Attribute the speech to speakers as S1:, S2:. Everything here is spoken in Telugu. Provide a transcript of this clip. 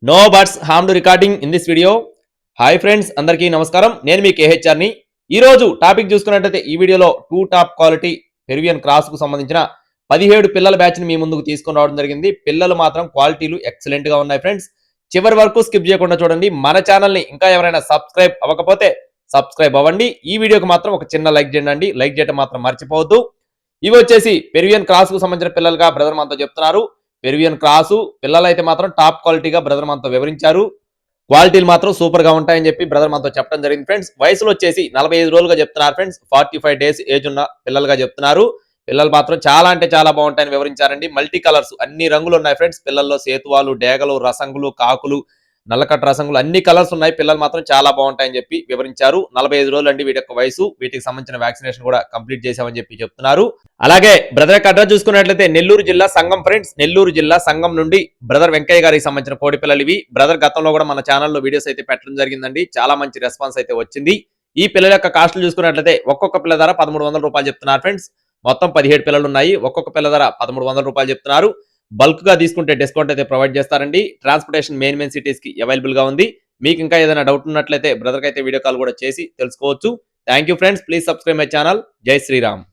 S1: No birds harm to recording in this video. Hi friends, అందరికీ నమస్కారం. నేను మీ కేహెచ్ఆర్ని. ఈరోజు టాపిక్ చూసుకున్నట్లయితే ఈ వీడియోలో 2 టాప్ క్వాలిటీ పెరువియన్ క్రాస్కు సంబంధించిన 17 పిల్లల బ్యాచ్ని మీ ముందుకు తీసుకొని రావడం జరిగింది. పిల్లలు మాత్రం క్వాలిటీలు ఎక్సలెంట్గా ఉన్నాయి ఫ్రెండ్స్. చివరి వరకు స్కిప్ చేయకుండా చూడండి. మన ఛానల్ని ఇంకా ఎవరైనా సబ్స్క్రైబ్ అవ్వకపోతే సబ్స్క్రైబ్ అవ్వండి. ఈ వీడియోకి మాత్రం ఒక చిన్న లైక్ చేయండి. లైక్ చేయడం మాత్రం మర్చిపోవద్దు. ఇవి వచ్చేసి పెరువియన్ క్రాస్కు సంబంధించిన పిల్లలుగా బ్రదర్ మనతో చెప్తున్నారు. పెరువియన్ క్రాసు పిల్లలు అయితే మాత్రం టాప్ క్వాలిటీగా బ్రదర్ మనతో వివరించారు. క్వాలిటీలు మాత్రం సూపర్ గా ఉంటాయని చెప్పి బ్రదర్ మనతో చెప్పడం జరిగింది ఫ్రెండ్స్. వయసులో వచ్చేసి 45 రోజులుగా చెప్తున్నారు ఫ్రెండ్స్. 45 డేస్ ఏజ్ ఉన్న పిల్లలుగా చెప్తున్నారు. పిల్లలు మాత్రం చాలా అంటే చాలా బాగుంటాయని వివరించారండి. మల్టీ కలర్స్ అన్ని రంగులు ఉన్నాయి ఫ్రెండ్స్. పిల్లల్లో సేతువాలు, డేగలు, రసంగులు, కాకులు, నల్లకట్ట రసంగులు అన్ని కలర్స్ ఉన్నాయి. పిల్లలు మాత్రం చాలా బాగుంటాయని చెప్పి వివరించారు. 45 రోజులు అండి వీటి యొక్క వయసు. వీటికి సంబంధించిన వ్యాక్సినేషన్ కూడా కంప్లీట్ చేశామని చెప్పి చెప్తున్నారు. అలాగే బ్రదర్ యొక్క అడ్రస్ చూసుకున్నట్లయితే నెల్లూరు జిల్లా సంగం ఫ్రెండ్స్. నెల్లూరు జిల్లా సంగం నుండి బ్రదర్ వెంకయ్య గారికి సంబంధించిన కోడి పిల్లలు ఇవి. బ్రదర్ గతంలో కూడా మన ఛానల్లో వీడియోస్ అయితే పెట్టడం జరిగిందండి. చాలా మంచి రెస్పాన్స్ అయితే వచ్చింది. ఈ పిల్లల యొక్క కాస్ట్లు చూసుకున్నట్లయితే ఒక్కొక్క పిల్ల ధర 1300 రూపాయలు చెప్తున్నారు ఫ్రెండ్స్. మొత్తం 17 పిల్లలు ఉన్నాయి. ఒక్కొక్క పిల్ల ధర 1300 రూపాయలు చెప్తున్నారు. బల్క్ గా తీసుకుంటే డిస్కౌంట్ అయితే ప్రొవైడ్ చేస్తారండి. ట్రాన్స్పోర్టేషన్ మెయిన్ సిటీస్ కి అవైలబుల్ గా ఉంది. మీకు ఇంకా ఏదైనా డౌట్ ఉన్నట్లయితే బ్రదర్ కి అయితే వీడియో కాల్ కూడా చేసి తెలుసుకోవచ్చు. Thank you friends. Please subscribe my channel. జై శ్రీరామ్.